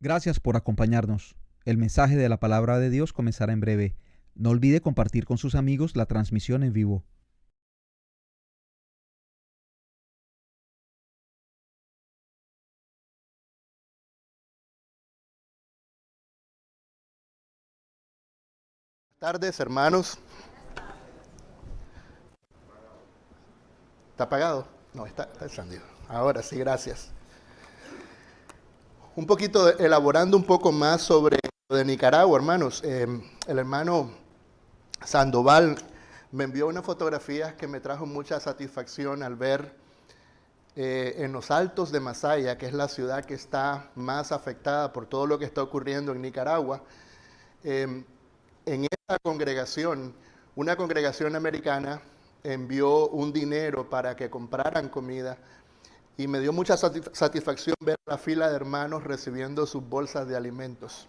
Gracias por acompañarnos. El mensaje de la palabra de Dios comenzará en breve. No olvide compartir con sus amigos la transmisión en vivo. Buenas tardes, hermanos. ¿Está apagado? No, está encendido. Ahora sí, gracias. Un poquito, elaborando un poco más sobre lo de Nicaragua, hermanos. El hermano Sandoval me envió unas fotografías que me trajo mucha satisfacción al ver en los Altos de Masaya, que es la ciudad que está más afectada por todo lo que está ocurriendo en Nicaragua. En esa congregación, una congregación americana envió un dinero para que compraran comida y me dio mucha satisfacción ver la fila de hermanos recibiendo sus bolsas de alimentos.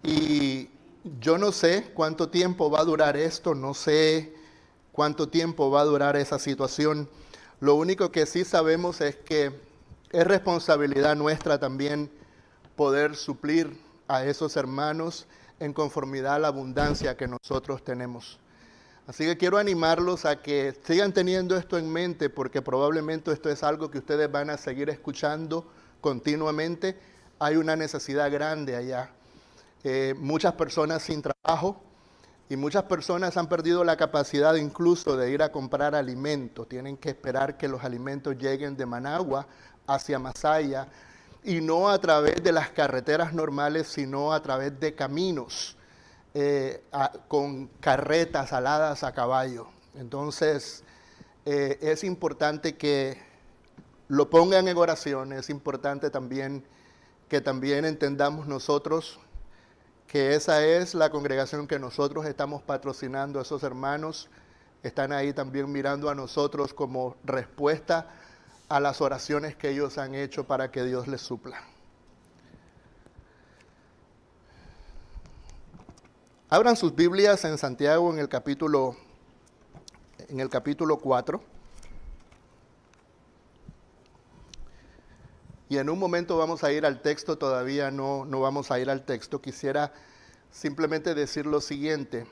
Y yo no sé cuánto tiempo va a durar esto, no sé cuánto tiempo va a durar esa situación. Lo único que sí sabemos es que es responsabilidad nuestra también poder suplir a esos hermanos en conformidad a la abundancia que nosotros tenemos. Así que quiero animarlos a que sigan teniendo esto en mente, porque probablemente esto es algo que ustedes van a seguir escuchando continuamente. Hay una necesidad grande allá. Muchas personas sin trabajo y muchas personas han perdido la capacidad incluso de ir a comprar alimentos. Tienen que esperar que los alimentos lleguen de Managua hacia Masaya, y no a través de las carreteras normales, sino a través de caminos con carretas aladas a caballo. Entonces, es importante que lo pongan en oración. Es importante también que también entendamos nosotros que esa es la congregación que nosotros estamos patrocinando. Esos hermanos están ahí también mirando a nosotros como respuesta a las oraciones que ellos han hecho para que Dios les supla. Abran sus Biblias en Santiago en el capítulo 4. Y en un momento vamos a ir al texto, todavía no vamos a ir al texto. Quisiera simplemente decir lo siguiente.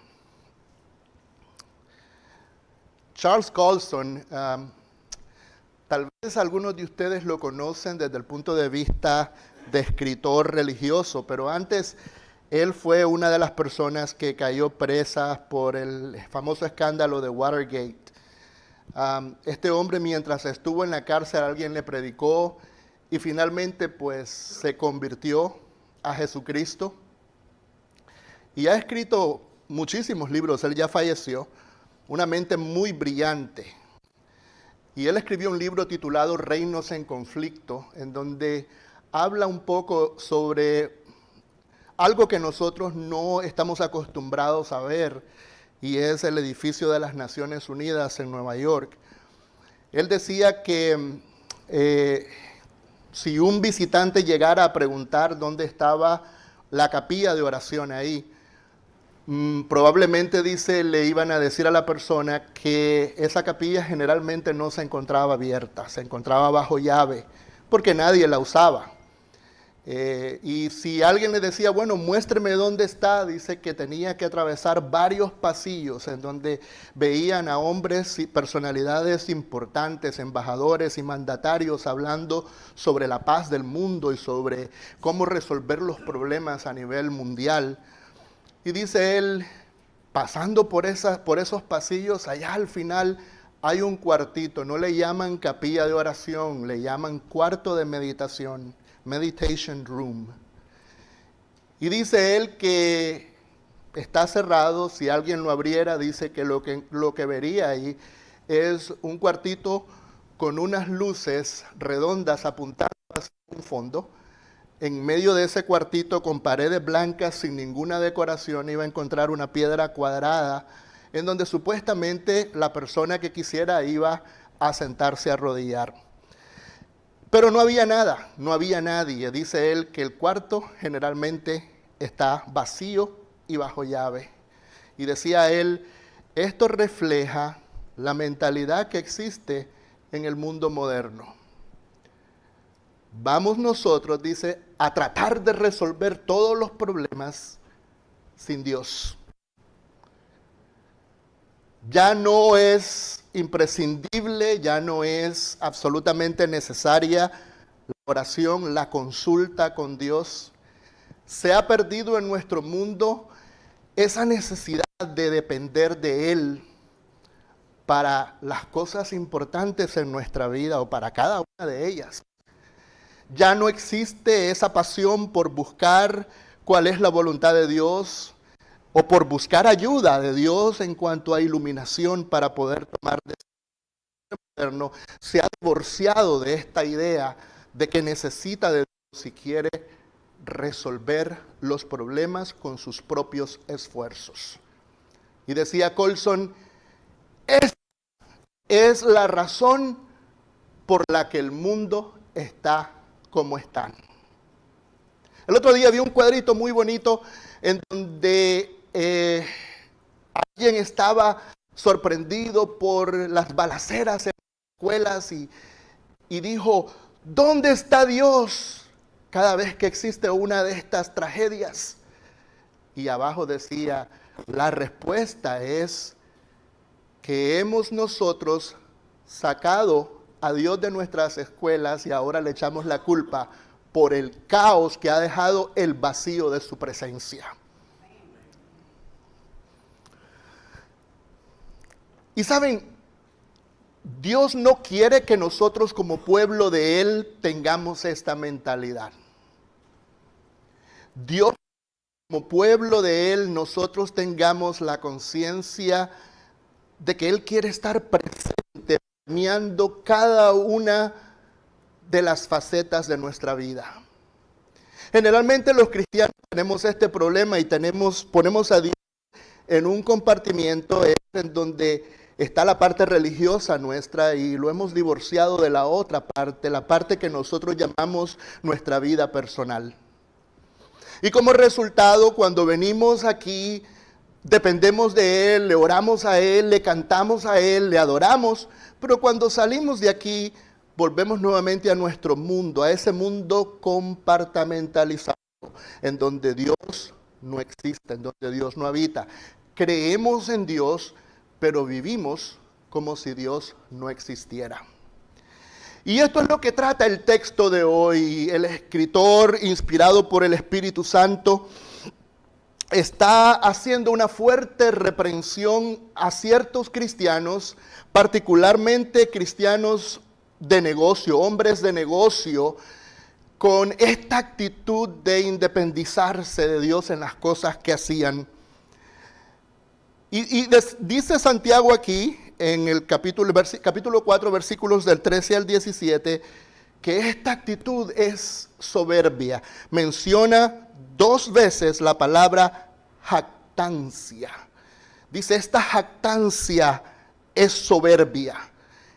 Charles Colson, tal vez algunos de ustedes lo conocen desde el punto de vista de escritor religioso, pero antes él fue una de las personas que cayó presa por el famoso escándalo de Watergate. Este hombre, mientras estuvo en la cárcel, alguien le predicó y finalmente pues se convirtió a Jesucristo. Y ha escrito muchísimos libros. Él ya falleció. Una mente muy brillante. Y él escribió un libro titulado Reinos en Conflicto, en donde habla un poco sobre algo que nosotros no estamos acostumbrados a ver, y es el edificio de las Naciones Unidas en Nueva York. Él decía que si un visitante llegara a preguntar dónde estaba la capilla de oración ahí, probablemente, dice, le iban a decir a la persona que esa capilla generalmente no se encontraba abierta, se encontraba bajo llave, porque nadie la usaba. Y si alguien le decía, bueno, muéstreme dónde está, dice que tenía que atravesar varios pasillos en donde veían a hombres y personalidades importantes, embajadores y mandatarios hablando sobre la paz del mundo y sobre cómo resolver los problemas a nivel mundial. Y dice él, pasando por esos pasillos, allá al final hay un cuartito, no le llaman capilla de oración, le llaman cuarto de meditación. Meditation Room. Y dice él que está cerrado. Si alguien lo abriera, dice que lo que vería ahí es un cuartito con unas luces redondas apuntando hacia un fondo. En medio de ese cuartito, con paredes blancas sin ninguna decoración, iba a encontrar una piedra cuadrada en donde supuestamente la persona que quisiera iba a sentarse a arrodillar. Pero no había nada, no había nadie. Dice él que el cuarto generalmente está vacío y bajo llave. Y decía él, esto refleja la mentalidad que existe en el mundo moderno. Vamos nosotros, dice, a tratar de resolver todos los problemas sin Dios. Ya no es imprescindible, ya no es absolutamente necesaria la oración, la consulta con Dios. Se ha perdido en nuestro mundo esa necesidad de depender de Él para las cosas importantes en nuestra vida o para cada una de ellas. Ya no existe esa pasión por buscar cuál es la voluntad de Dios o por buscar ayuda de Dios en cuanto a iluminación para poder tomar decisiones. Se ha divorciado de esta idea de que necesita de Dios si quiere resolver los problemas con sus propios esfuerzos. Y decía Colson, esta es la razón por la que el mundo está como está. El otro día vi un cuadrito muy bonito en donde alguien estaba sorprendido por las balaceras en las escuelas y dijo, ¿dónde está Dios cada vez que existe una de estas tragedias? Y abajo decía, la respuesta es que hemos nosotros sacado a Dios de nuestras escuelas y ahora le echamos la culpa por el caos que ha dejado el vacío de su presencia. Y saben, Dios no quiere que nosotros como pueblo de Él tengamos esta mentalidad. Dios como pueblo de Él, nosotros tengamos la conciencia de que Él quiere estar presente, premiando cada una de las facetas de nuestra vida. Generalmente los cristianos tenemos este problema y ponemos a Dios en un compartimiento en donde está la parte religiosa nuestra y lo hemos divorciado de la otra parte, la parte que nosotros llamamos nuestra vida personal. Y como resultado, cuando venimos aquí, dependemos de Él, le oramos a Él, le cantamos a Él, le adoramos, pero cuando salimos de aquí, volvemos nuevamente a nuestro mundo, a ese mundo compartamentalizado, en donde Dios no existe, en donde Dios no habita. Creemos en Dios, pero vivimos como si Dios no existiera. Y esto es lo que trata el texto de hoy. El escritor, inspirado por el Espíritu Santo, está haciendo una fuerte reprensión a ciertos cristianos, particularmente cristianos de negocio, hombres de negocio, con esta actitud de independizarse de Dios en las cosas que hacían. Dice Santiago aquí, en el capítulo 4, versículos del 13 al 17, que esta actitud es soberbia. Menciona 2 veces la palabra jactancia. Dice, esta jactancia es soberbia.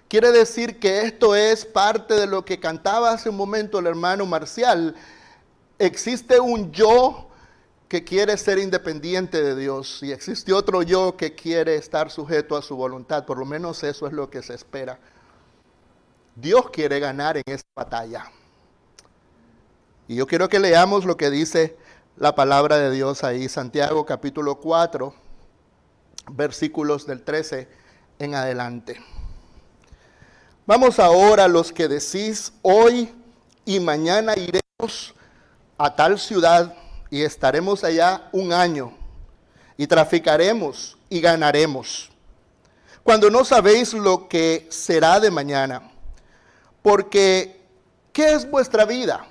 Quiere decir que esto es parte de lo que cantaba hace un momento el hermano Marcial. Existe un yo que quiere ser independiente de Dios y existe otro yo que quiere estar sujeto a su voluntad. Por lo menos eso es lo que se espera. Dios quiere ganar en esta batalla. Y yo quiero que leamos lo que dice la palabra de Dios ahí, Santiago capítulo 4, versículos del 13 en adelante. Vamos ahora los que decís, hoy y mañana iremos a tal ciudad y estaremos allá 1 año y traficaremos y ganaremos, cuando no sabéis lo que será de mañana. Porque, ¿qué es vuestra vida?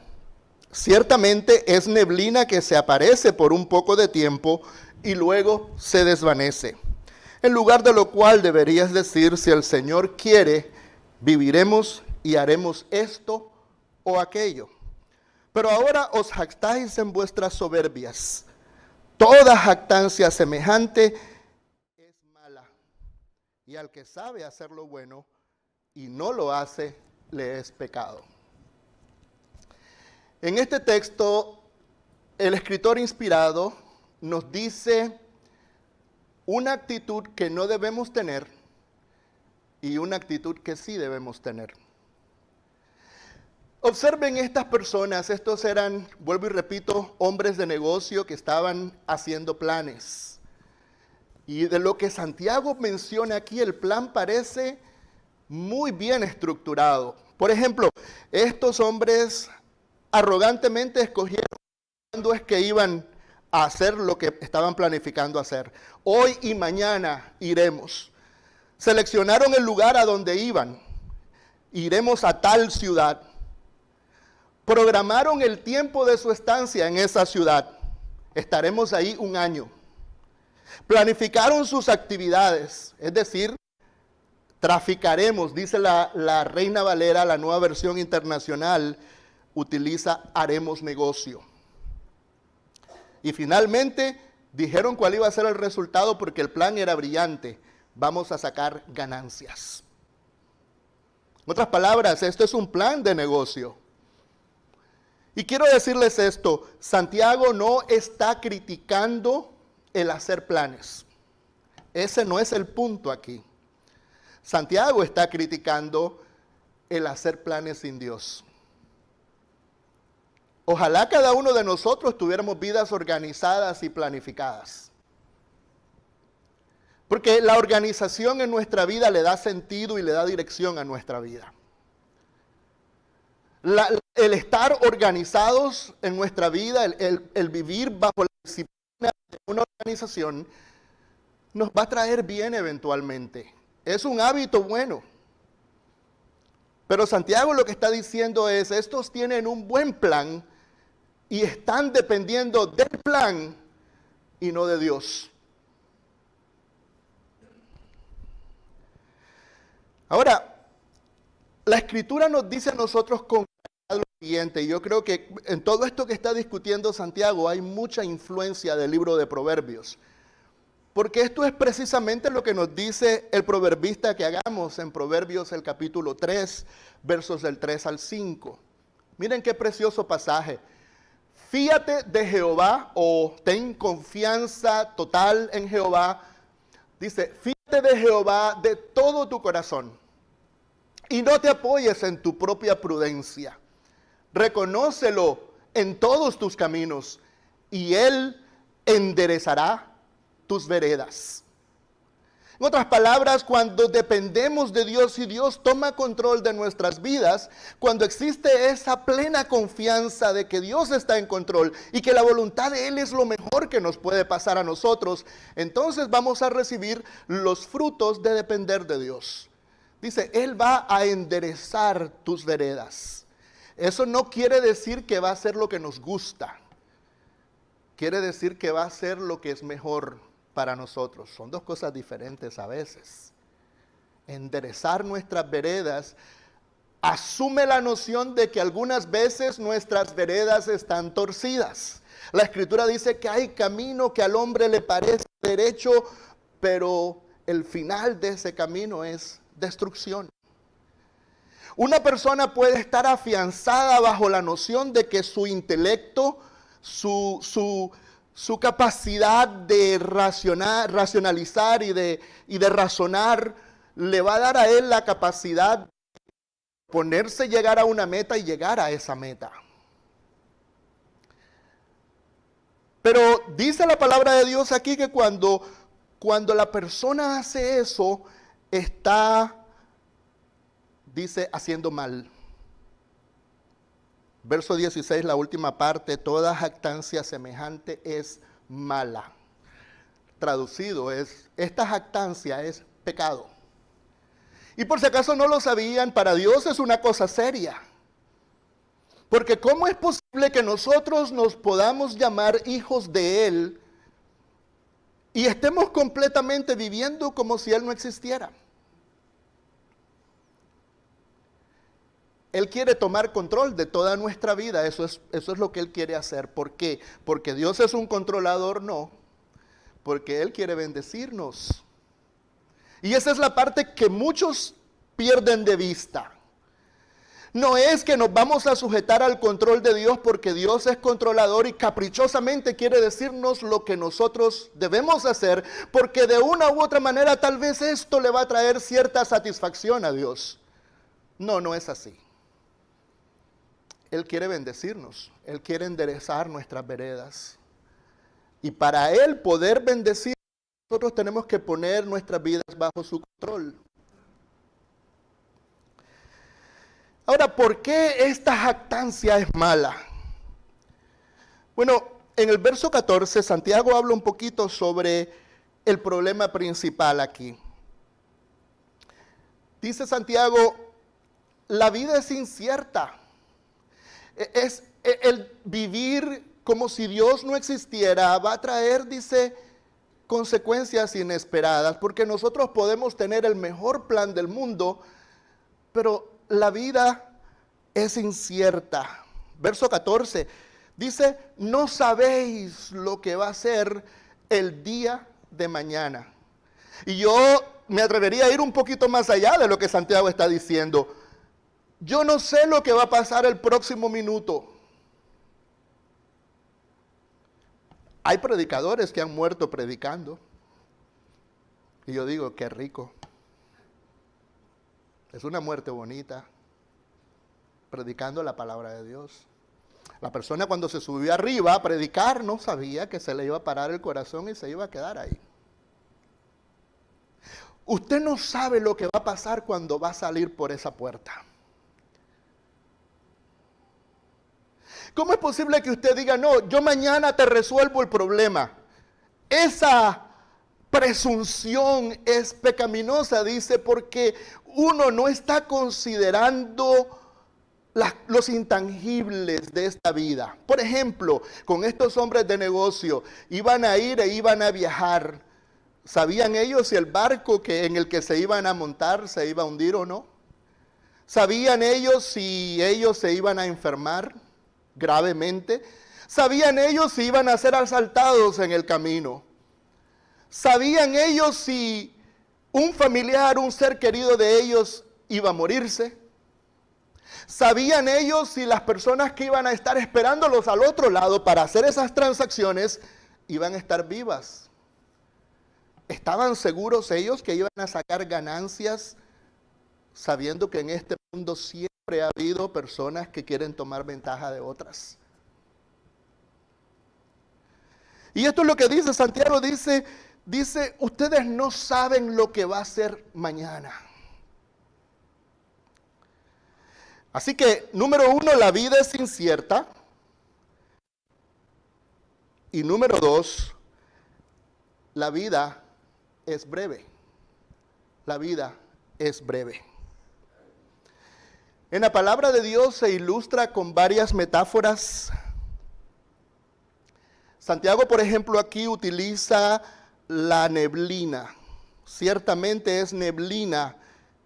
Ciertamente es neblina que se aparece por un poco de tiempo y luego se desvanece. En lugar de lo cual deberías decir, si el Señor quiere, viviremos y haremos esto o aquello. Pero ahora os jactáis en vuestras soberbias. Toda jactancia semejante es mala. Y al que sabe hacer lo bueno y no lo hace, le es pecado. En este texto, el escritor inspirado nos dice una actitud que no debemos tener y una actitud que sí debemos tener. Observen estas personas, estos eran, vuelvo y repito, hombres de negocio que estaban haciendo planes. Y de lo que Santiago menciona aquí, el plan parece muy bien estructurado. Por ejemplo, estos hombres arrogantemente escogieron cuándo es que iban a hacer lo que estaban planificando hacer. Hoy y mañana iremos. Seleccionaron el lugar a donde iban. Iremos a tal ciudad. Programaron el tiempo de su estancia en esa ciudad. Estaremos ahí 1 año. Planificaron sus actividades, es decir, traficaremos, dice la Reina Valera, la Nueva Versión Internacional, utiliza haremos negocio. Y finalmente dijeron cuál iba a ser el resultado porque el plan era brillante. Vamos a sacar ganancias. En otras palabras, esto es un plan de negocio. Y quiero decirles esto, Santiago no está criticando el hacer planes. Ese no es el punto aquí. Santiago está criticando el hacer planes sin Dios. Ojalá cada uno de nosotros tuviéramos vidas organizadas y planificadas. Porque la organización en nuestra vida le da sentido y le da dirección a nuestra vida. El estar organizados en nuestra vida, el vivir bajo la disciplina de una organización, nos va a traer bien eventualmente. Es un hábito bueno. Pero Santiago lo que está diciendo es, estos tienen un buen plan y están dependiendo del plan y no de Dios. Ahora, la Escritura nos dice a nosotros con claridad lo siguiente. Yo creo que en todo esto que está discutiendo Santiago hay mucha influencia del libro de Proverbios. Porque esto es precisamente lo que nos dice el proverbista que hagamos en Proverbios el capítulo 3, versos del 3 al 5. Miren qué precioso pasaje. Fíate de Jehová o ten confianza total en Jehová. Dice, fíate de Jehová de todo tu corazón y no te apoyes en tu propia prudencia. Reconócelo en todos tus caminos y Él enderezará tus veredas. En otras palabras, cuando dependemos de Dios y Dios toma control de nuestras vidas, cuando existe esa plena confianza de que Dios está en control y que la voluntad de Él es lo mejor que nos puede pasar a nosotros, entonces vamos a recibir los frutos de depender de Dios. Dice, Él va a enderezar tus veredas. Eso no quiere decir que va a ser lo que nos gusta. Quiere decir que va a ser lo que es mejor para nosotros. Son dos cosas diferentes a veces. Enderezar nuestras veredas asume la noción de que algunas veces nuestras veredas están torcidas. La Escritura dice que hay camino que al hombre le parece derecho, pero el final de ese camino es destrucción. Una persona puede estar afianzada bajo la noción de que su intelecto, su capacidad de racionalizar y de razonar le va a dar a él la capacidad de ponerse, llegar a una meta y llegar a esa meta. Pero dice la palabra de Dios aquí que cuando la persona hace eso, está, dice, haciendo mal. Verso 16, la última parte, toda jactancia semejante es mala. Traducido es, esta jactancia es pecado. Y por si acaso no lo sabían, para Dios es una cosa seria. Porque ¿cómo es posible que nosotros nos podamos llamar hijos de Él y estemos completamente viviendo como si Él no existiera? Él quiere tomar control de toda nuestra vida, eso es lo que Él quiere hacer. ¿Por qué? Porque Dios es un controlador, no. Porque Él quiere bendecirnos. Y esa es la parte que muchos pierden de vista. No es que nos vamos a sujetar al control de Dios porque Dios es controlador y caprichosamente quiere decirnos lo que nosotros debemos hacer, porque de una u otra manera tal vez esto le va a traer cierta satisfacción a Dios. No, no es así. Él quiere bendecirnos, Él quiere enderezar nuestras veredas. Y para Él poder bendecir, nosotros tenemos que poner nuestras vidas bajo su control. Ahora, ¿por qué esta jactancia es mala? Bueno, en el verso 14, Santiago habla un poquito sobre el problema principal aquí. Dice Santiago, la vida es incierta. Es el vivir como si Dios no existiera va a traer, dice, consecuencias inesperadas, porque nosotros podemos tener el mejor plan del mundo, pero la vida es incierta. Verso 14 dice, no sabéis lo que va a ser el día de mañana. Y yo me atrevería a ir un poquito más allá de lo que Santiago está diciendo. Yo no sé lo que va a pasar el próximo minuto. Hay predicadores que han muerto predicando. Y yo digo, qué rico. Es una muerte bonita. Predicando la palabra de Dios. La persona cuando se subió arriba a predicar no sabía que se le iba a parar el corazón y se iba a quedar ahí. Usted no sabe lo que va a pasar cuando va a salir por esa puerta. ¿Cómo es posible que usted diga, no, yo mañana te resuelvo el problema? Esa presunción es pecaminosa, dice, porque uno no está considerando los intangibles de esta vida. Por ejemplo, con estos hombres de negocio, iban a ir e iban a viajar. ¿Sabían ellos si el barco en el que se iban a montar se iba a hundir o no? ¿Sabían ellos si ellos se iban a enfermar gravemente? ¿Sabían ellos si iban a ser asaltados en el camino? ¿Sabían ellos si un familiar, un ser querido de ellos iba a morirse? ¿Sabían ellos si las personas que iban a estar esperándolos al otro lado para hacer esas transacciones iban a estar vivas? ¿Estaban seguros ellos que iban a sacar ganancias sabiendo que en este mundo siempre ha habido personas que quieren tomar ventaja de otras? Y esto es lo que dice Santiago, dice, ustedes no saben lo que va a ser mañana. Así que, número uno, la vida es incierta. Y número dos, la vida es breve. La vida es breve. En la palabra de Dios se ilustra con varias metáforas. Santiago, por ejemplo, aquí utiliza la neblina. Ciertamente es neblina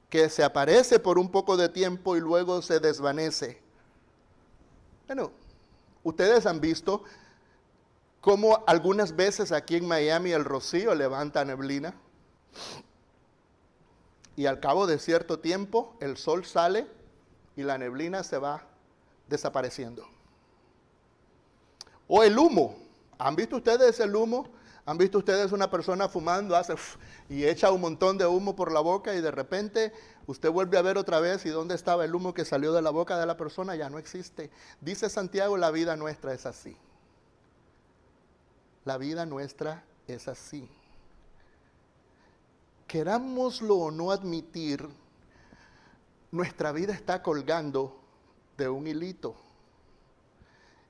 que se aparece por un poco de tiempo y luego se desvanece. Bueno, ustedes han visto cómo algunas veces aquí en Miami el rocío levanta neblina y al cabo de cierto tiempo el sol sale y la neblina se va desapareciendo. O el humo. ¿Han visto ustedes el humo? ¿Han visto ustedes una persona fumando, hace y echa un montón de humo por la boca y de repente usted vuelve a ver otra vez y dónde estaba el humo que salió de la boca de la persona? Ya no existe. Dice Santiago, la vida nuestra es así. La vida nuestra es así. Querámoslo o no admitir, nuestra vida está colgando de un hilito.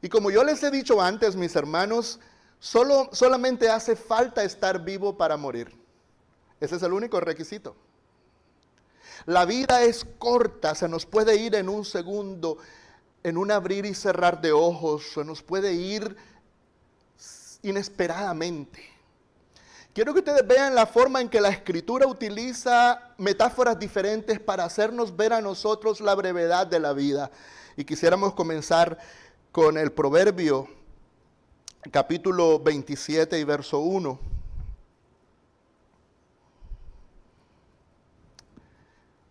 Y como yo les he dicho antes, mis hermanos, solamente hace falta estar vivo para morir. Ese es el único requisito. La vida es corta, se nos puede ir en un segundo, en un abrir y cerrar de ojos, se nos puede ir inesperadamente. Quiero que ustedes vean la forma en que la Escritura utiliza metáforas diferentes para hacernos ver a nosotros la brevedad de la vida. Y quisiéramos comenzar con el Proverbio, capítulo 27 y verso 1.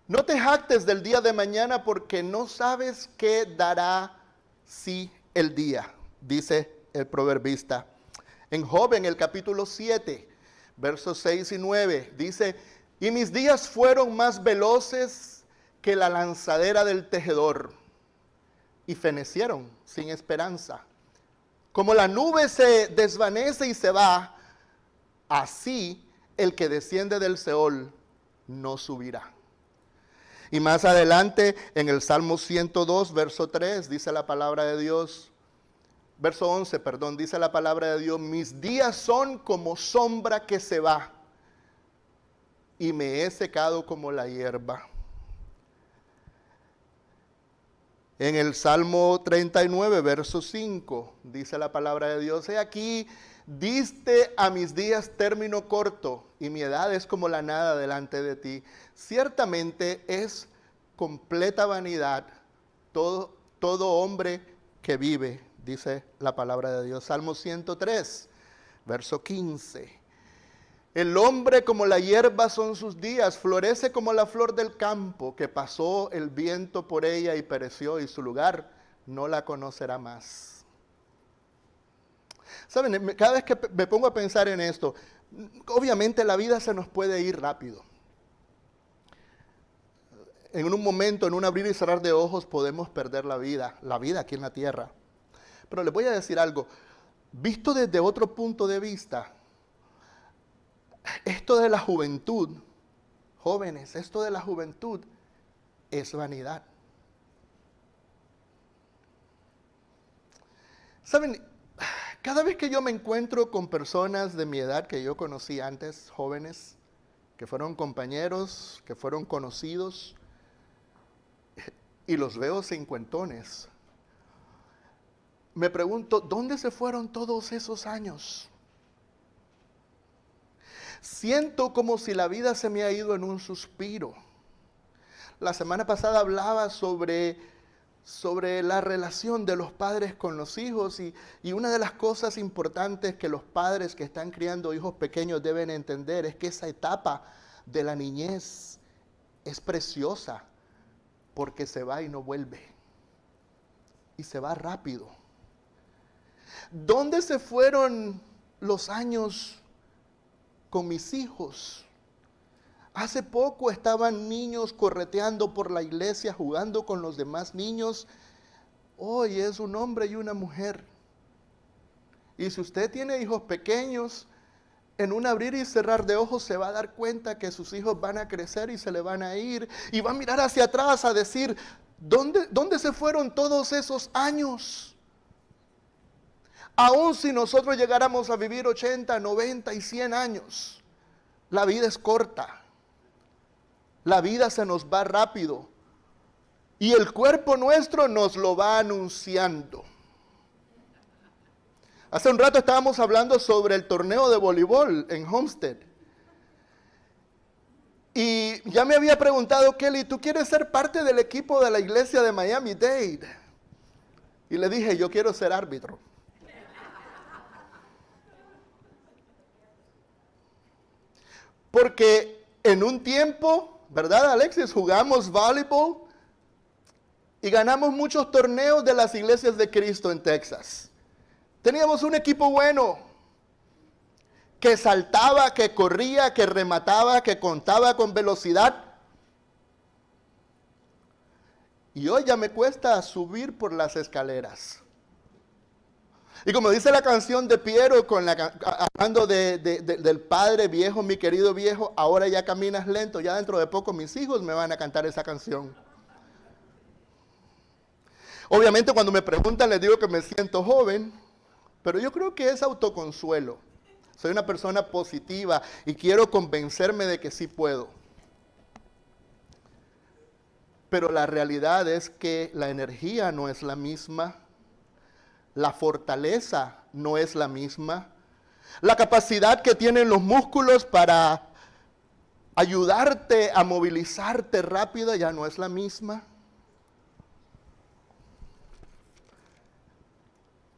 No te jactes del día de mañana porque no sabes qué dará sí el día, dice el proverbista. En Job, en el capítulo 7, versos 6 y 9, dice, y mis días fueron más veloces que la lanzadera del tejedor. y fenecieron sin esperanza. Como la nube se desvanece y se va, así el que desciende del Seol no subirá. Y más adelante en el Salmo 102, verso 3, dice la palabra de Dios, verso 11, perdón, dice la palabra de Dios, mis días son como sombra que se va, y me he secado como la hierba. En el Salmo 39, verso 5, dice la palabra de Dios, he aquí, diste a mis días término corto, y mi edad es como la nada delante de ti. Ciertamente es completa vanidad todo hombre que vive, dice la palabra de Dios. Salmo 103, verso 15. El hombre como la hierba son sus días, florece como la flor del campo, que pasó el viento por ella y pereció, y su lugar no la conocerá más. Saben, cada vez que me pongo a pensar en esto, obviamente la vida se nos puede ir rápido. En un momento, en un abrir y cerrar de ojos, podemos perder la vida aquí en la tierra. Pero les voy a decir algo, visto desde otro punto de vista, esto de la juventud, jóvenes, esto de la juventud es vanidad. Saben, cada vez que yo me encuentro con personas de mi edad que yo conocí antes, jóvenes, que fueron compañeros, que fueron conocidos, y los veo cincuentones, me pregunto, ¿dónde se fueron todos esos años? Siento como si la vida se me ha ido en un suspiro. La semana pasada hablaba sobre la relación de los padres con los hijos y una de las cosas importantes que los padres que están criando hijos pequeños deben entender es que esa etapa de la niñez es preciosa porque se va y no vuelve. Y se va rápido. ¿Dónde se fueron los años con mis hijos? Hace poco estaban niños correteando por la iglesia, jugando con los demás niños. Hoy es un hombre y una mujer. Y si usted tiene hijos pequeños, en un abrir y cerrar de ojos se va a dar cuenta que sus hijos van a crecer y se le van a ir. Y va a mirar hacia atrás a decir, ¿dónde se fueron todos esos años? Aun si nosotros llegáramos a vivir 80, 90 y 100 años, la vida es corta. La vida se nos va rápido. Y el cuerpo nuestro nos lo va anunciando. Hace un rato estábamos hablando sobre el torneo de voleibol en Homestead. Y ya me había preguntado, Kelly, ¿tú quieres ser parte del equipo de la iglesia de Miami-Dade? Y le dije, yo quiero ser árbitro. Porque en un tiempo, ¿verdad, Alexis? Jugamos voleibol y ganamos muchos torneos de las iglesias de Cristo en Texas. Teníamos un equipo bueno, que saltaba, que corría, que remataba, que contaba con velocidad. Y hoy ya me cuesta subir por las escaleras. Y como dice la canción de Piero, hablando del padre viejo, mi querido viejo, ahora ya caminas lento, ya dentro de poco mis hijos me van a cantar esa canción. Obviamente cuando me preguntan les digo que me siento joven, pero yo creo que es autoconsuelo. Soy una persona positiva y quiero convencerme de que sí puedo. Pero la realidad es que la energía no es la misma. La fortaleza no es la misma. La capacidad que tienen los músculos para ayudarte a movilizarte rápido ya no es la misma.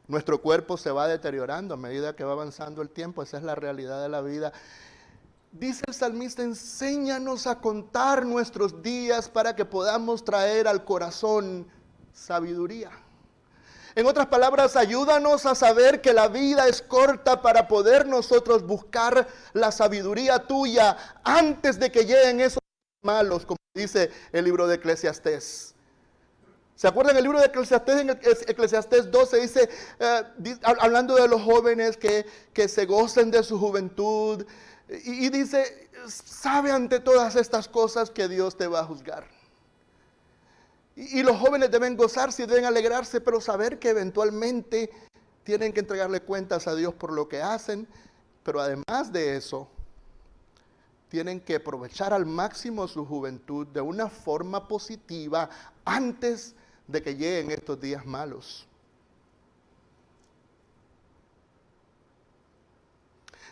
Nuestro cuerpo se va deteriorando a medida que va avanzando el tiempo. Esa es la realidad de la vida. Dice el salmista, enséñanos a contar nuestros días para que podamos traer al corazón sabiduría. En otras palabras, ayúdanos a saber que la vida es corta para poder nosotros buscar la sabiduría tuya antes de que lleguen esos malos, como dice el libro de Eclesiastés. ¿Se acuerdan el libro de Eclesiastés? En Eclesiastés 12 dice, hablando de los jóvenes que se gocen de su juventud, y dice, sabe ante todas estas cosas que Dios te va a juzgar. Y los jóvenes deben gozarse y deben alegrarse, pero saber que eventualmente tienen que entregarle cuentas a Dios por lo que hacen, pero además de eso, tienen que aprovechar al máximo su juventud de una forma positiva antes de que lleguen estos días malos.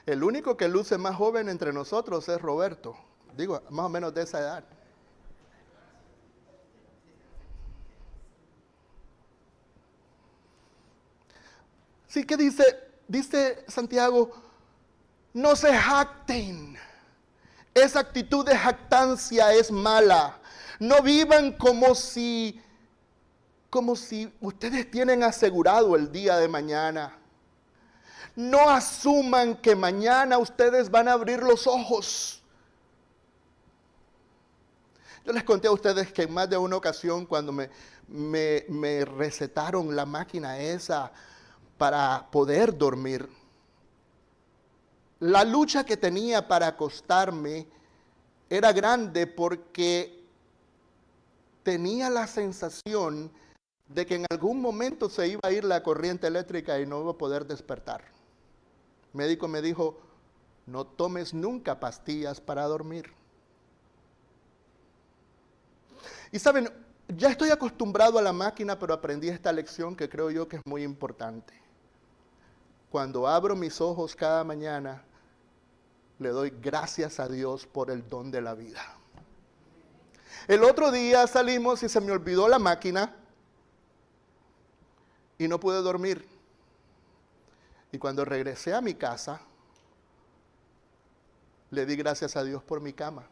El único que luce más joven entre nosotros es Roberto. Digo, más o menos de esa edad. Sí, que dice Santiago, no se jacten. Esa actitud de jactancia es mala. No vivan como si ustedes tienen asegurado el día de mañana. No asuman que mañana ustedes van a abrir los ojos. Yo les conté a ustedes que en más de una ocasión cuando me recetaron la máquina esa para poder dormir, la lucha que tenía para acostarme era grande porque tenía la sensación de que en algún momento se iba a ir la corriente eléctrica y no iba a poder despertar. El médico me dijo, no tomes nunca pastillas para dormir. Y saben, ya estoy acostumbrado a la máquina, pero aprendí esta lección que creo yo que es muy importante. Cuando abro mis ojos cada mañana, le doy gracias a Dios por el don de la vida. El otro día salimos y se me olvidó la máquina y no pude dormir. Y cuando regresé a mi casa, le di gracias a Dios por mi cama.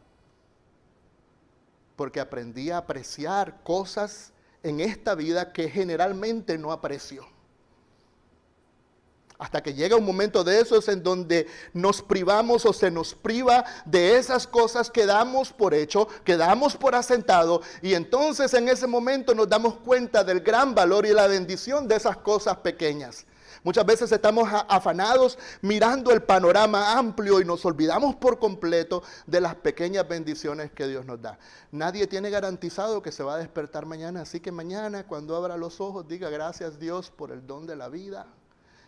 Porque aprendí a apreciar cosas en esta vida que generalmente no aprecio. Hasta que llega un momento de esos en donde nos privamos o se nos priva de esas cosas que damos por hecho, que damos por asentado, y entonces en ese momento nos damos cuenta del gran valor y la bendición de esas cosas pequeñas. Muchas veces estamos afanados mirando el panorama amplio y nos olvidamos por completo de las pequeñas bendiciones que Dios nos da. Nadie tiene garantizado que se va a despertar mañana, así que mañana cuando abra los ojos diga gracias Dios por el don de la vida.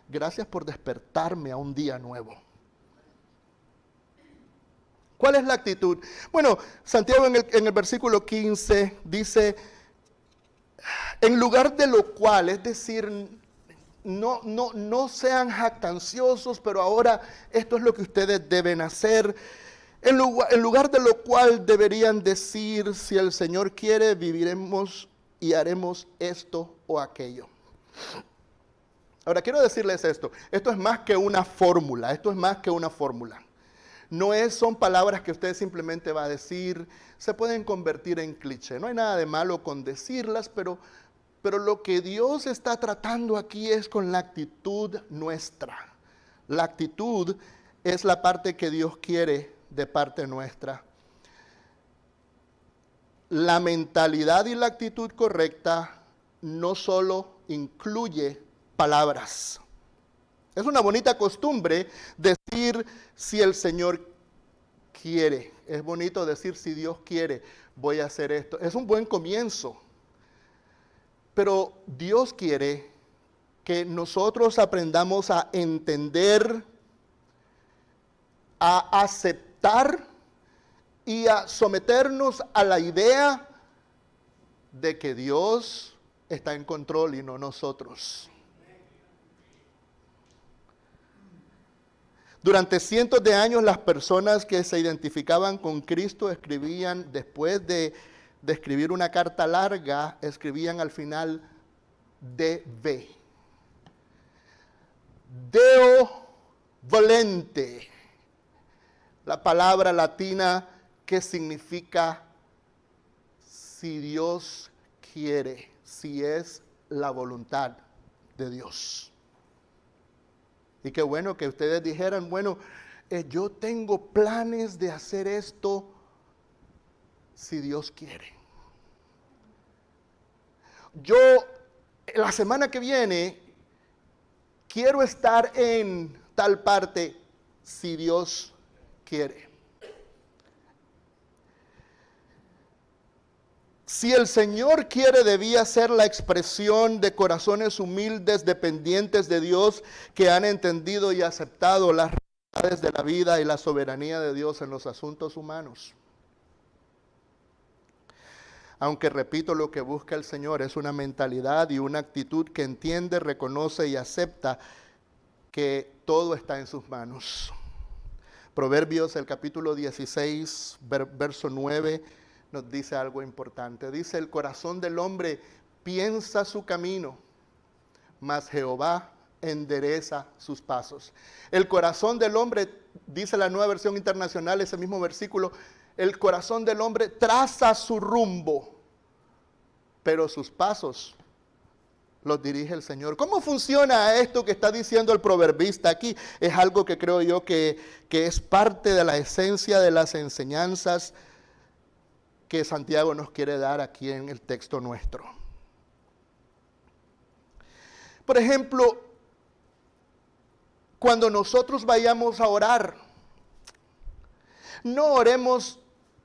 Gracias por despertarme a un día nuevo. ¿Cuál es la actitud? Bueno, Santiago en el versículo 15 dice, en lugar de lo cual, es decir, no sean jactanciosos, pero ahora esto es lo que ustedes deben hacer. En lugar de lo cual deberían decir, si el Señor quiere, viviremos y haremos esto o aquello. Ahora, quiero decirles esto es más que una fórmula, son palabras que usted simplemente va a decir, se pueden convertir en cliché. No hay nada de malo con decirlas, pero lo que Dios está tratando aquí es con la actitud nuestra. La actitud es la parte que Dios quiere de parte nuestra. La mentalidad y la actitud correcta no solo incluye palabras. Es una bonita costumbre decir si el Señor quiere. Es bonito decir si Dios quiere, voy a hacer esto. Es un buen comienzo. Pero Dios quiere que nosotros aprendamos a entender, a aceptar y a someternos a la idea de que Dios está en control y no nosotros. Durante cientos de años las personas que se identificaban con Cristo escribían, después de escribir una carta larga, escribían al final DV. Deo volente, la palabra latina que significa si Dios quiere, si es la voluntad de Dios. Y qué bueno que ustedes dijeran, bueno, yo tengo planes de hacer esto si Dios quiere. yo la semana que viene quiero estar en tal parte si Dios quiere. Si el Señor quiere, debía ser la expresión de corazones humildes, dependientes de Dios, que han entendido y aceptado las realidades de la vida y la soberanía de Dios en los asuntos humanos. Aunque repito, lo que busca el Señor es una mentalidad y una actitud que entiende, reconoce y acepta que todo está en sus manos. Proverbios, el capítulo 16, verso 9, nos dice algo importante. Dice, el corazón del hombre piensa su camino, mas Jehová endereza sus pasos. El corazón del hombre, dice la Nueva Versión Internacional, ese mismo versículo, el corazón del hombre traza su rumbo, pero sus pasos los dirige el Señor. ¿Cómo funciona esto que está diciendo el proverbista aquí? Es algo que creo yo que es parte de la esencia de las enseñanzas que Santiago nos quiere dar aquí en el texto nuestro. Por ejemplo, cuando nosotros vayamos a orar, no oremos,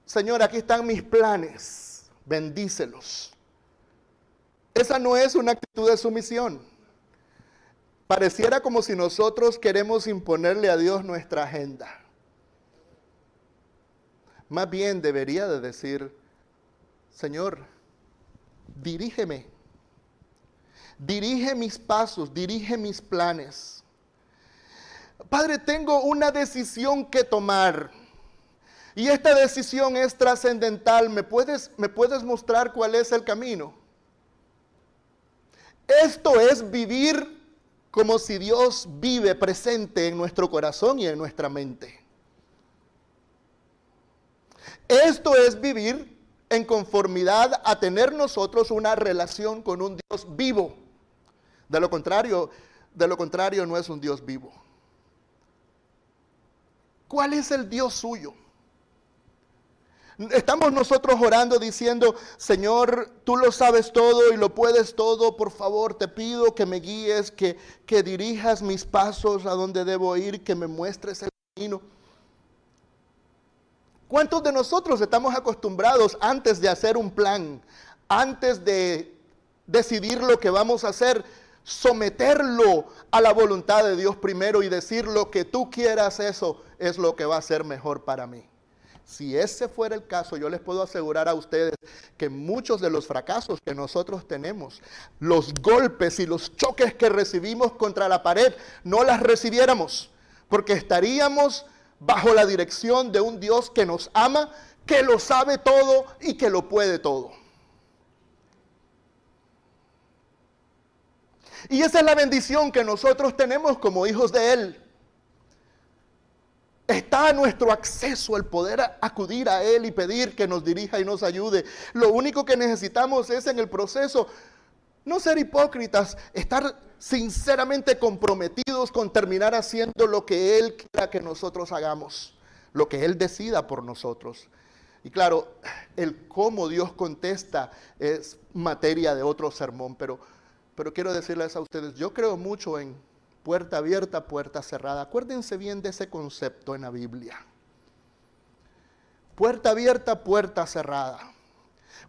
Señor, aquí están mis planes, bendícelos. Esa no es una actitud de sumisión. Pareciera como si nosotros queremos imponerle a Dios nuestra agenda. Más bien debería de decir, Señor, dirígeme, dirige mis pasos, dirige mis planes. Padre, tengo una decisión que tomar y esta decisión es trascendental. ¿Me puedes mostrar cuál es el camino? Esto es vivir como si Dios vive presente en nuestro corazón y en nuestra mente. Esto es vivir en conformidad a tener nosotros una relación con un Dios vivo. De lo contrario no es un Dios vivo. ¿Cuál es el Dios suyo? Estamos nosotros orando diciendo, Señor, tú lo sabes todo y lo puedes todo, por favor te pido que me guíes, que dirijas mis pasos a donde debo ir, que me muestres el camino. ¿Cuántos de nosotros estamos acostumbrados antes de hacer un plan, antes de decidir lo que vamos a hacer, someterlo a la voluntad de Dios primero y decir lo que tú quieras, eso es lo que va a ser mejor para mí? Si ese fuera el caso, yo les puedo asegurar a ustedes que muchos de los fracasos que nosotros tenemos, los golpes y los choques que recibimos contra la pared, no las recibiéramos, porque estaríamos bajo la dirección de un Dios que nos ama, que lo sabe todo y que lo puede todo. Y esa es la bendición que nosotros tenemos como hijos de Él. Está a nuestro acceso el poder acudir a Él y pedir que nos dirija y nos ayude. Lo único que necesitamos es en el proceso no ser hipócritas, estar sinceramente comprometidos con terminar haciendo lo que Él quiera que nosotros hagamos, lo que Él decida por nosotros. Y claro, el cómo Dios contesta es materia de otro sermón, pero quiero decirles a ustedes, yo creo mucho en puerta abierta, puerta cerrada. Acuérdense bien de ese concepto en la Biblia. Puerta abierta, puerta cerrada.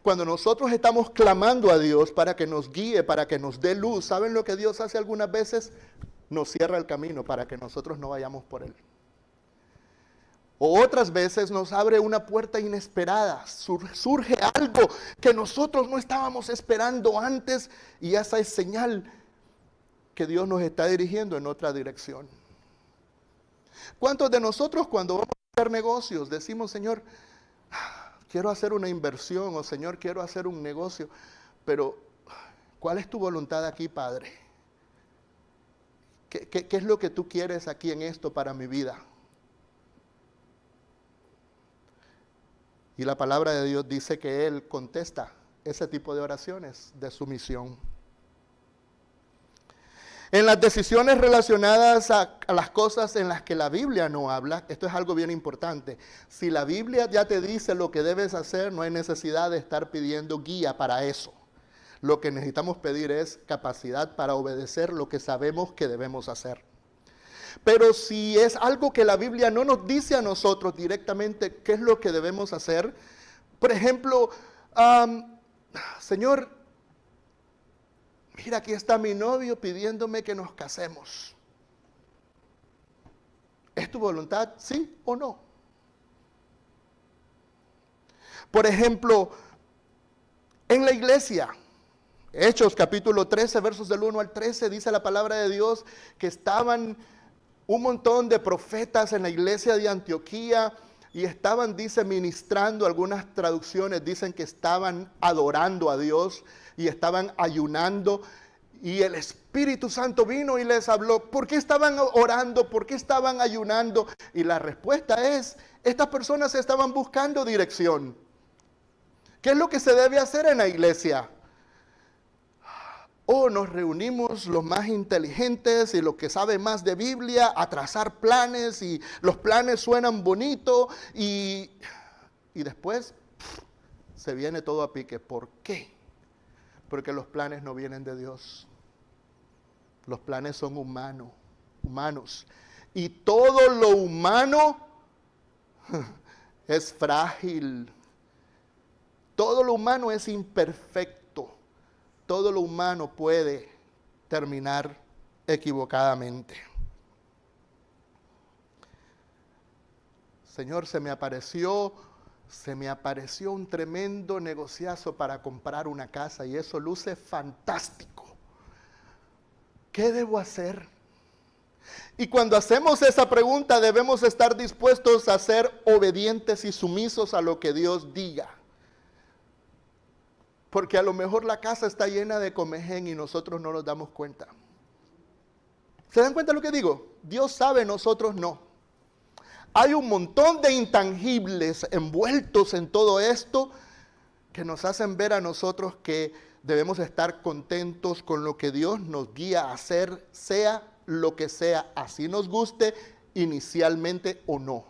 Cuando nosotros estamos clamando a Dios para que nos guíe, para que nos dé luz, ¿saben lo que Dios hace algunas veces? Nos cierra el camino para que nosotros no vayamos por él. O otras veces nos abre una puerta inesperada, surge algo que nosotros no estábamos esperando antes y esa es señal que Dios nos está dirigiendo en otra dirección. ¿Cuántos de nosotros cuando vamos a hacer negocios decimos, Señor, quiero hacer una inversión o Señor, quiero hacer un negocio, pero ¿cuál es tu voluntad aquí, Padre? ¿Qué es lo que tú quieres aquí en esto para mi vida? Y la palabra de Dios dice que Él contesta ese tipo de oraciones de sumisión. En las decisiones relacionadas a las cosas en las que la Biblia no habla, esto es algo bien importante. Si la Biblia ya te dice lo que debes hacer, no hay necesidad de estar pidiendo guía para eso. Lo que necesitamos pedir es capacidad para obedecer lo que sabemos que debemos hacer. Pero si es algo que la Biblia no nos dice a nosotros directamente qué es lo que debemos hacer, por ejemplo, Señor, mira, aquí está mi novio pidiéndome que nos casemos. ¿Es tu voluntad, sí o no? Por ejemplo, en la iglesia, Hechos capítulo 13, versos del 1 al 13, dice la palabra de Dios que estaban un montón de profetas en la iglesia de Antioquía y estaban, dice, ministrando. Algunas traducciones dicen que estaban adorando a Dios y estaban ayunando. Y el Espíritu Santo vino y les habló. ¿Por qué estaban orando? ¿Por qué estaban ayunando? Y la respuesta es, estas personas estaban buscando dirección. ¿Qué es lo que se debe hacer en la iglesia? Nos reunimos los más inteligentes y los que saben más de Biblia a trazar planes, y los planes suenan bonito y después se viene todo a pique. ¿Por qué? Porque los planes no vienen de Dios. Los planes son humanos. Y todo lo humano es frágil. Todo lo humano es imperfecto. Todo lo humano puede terminar equivocadamente. Señor, se me apareció un tremendo negociazo para comprar una casa y eso luce fantástico. ¿Qué debo hacer? Y cuando hacemos esa pregunta debemos estar dispuestos a ser obedientes y sumisos a lo que Dios diga. Porque a lo mejor la casa está llena de comején y nosotros no nos damos cuenta. ¿Se dan cuenta de lo que digo? Dios sabe, nosotros no. Hay un montón de intangibles envueltos en todo esto que nos hacen ver a nosotros que debemos estar contentos con lo que Dios nos guía a hacer, sea lo que sea, así nos guste inicialmente o no.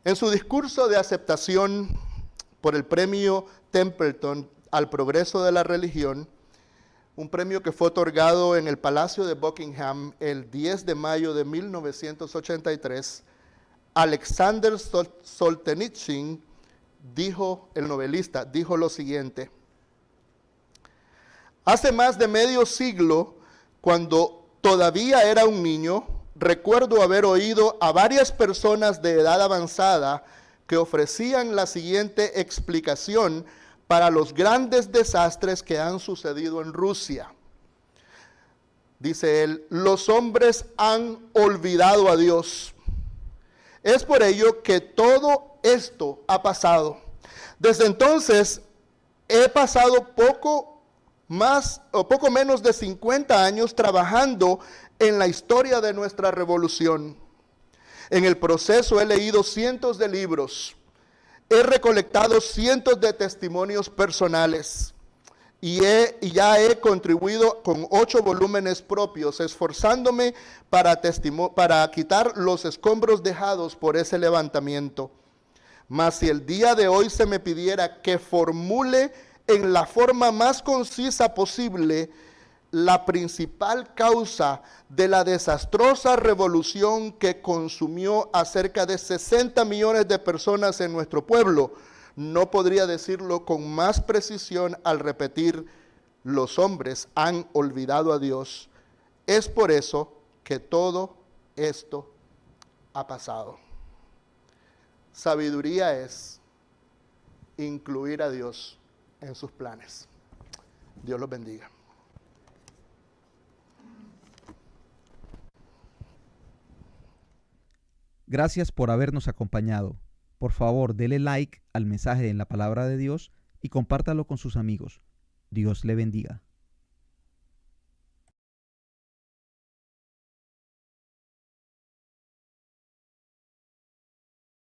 En su discurso de aceptación por el premio Templeton al progreso de la religión, un premio que fue otorgado en el Palacio de Buckingham el 10 de mayo de 1983, Alexander Solzhenitsyn el novelista, dijo lo siguiente: hace más de medio siglo, cuando todavía era un niño, recuerdo haber oído a varias personas de edad avanzada que ofrecían la siguiente explicación para los grandes desastres que han sucedido en Rusia. Dice él: los hombres han olvidado a Dios. Es por ello que todo esto ha pasado. Desde entonces he pasado poco menos de 50 años trabajando en la historia de nuestra revolución. En el proceso he leído cientos de libros, he recolectado cientos de testimonios personales y ya he contribuido con 8 volúmenes propios, esforzándome para quitar los escombros dejados por ese levantamiento. Mas si el día de hoy se me pidiera que formule en la forma más concisa posible la principal causa de la desastrosa revolución que consumió a cerca de 60 millones de personas en nuestro pueblo, no podría decirlo con más precisión al repetir: los hombres han olvidado a Dios. Es por eso que todo esto ha pasado. Sabiduría es incluir a Dios en sus planes. Dios los bendiga. Gracias por habernos acompañado. Por favor, dele like al mensaje en la palabra de Dios y compártalo con sus amigos. Dios le bendiga.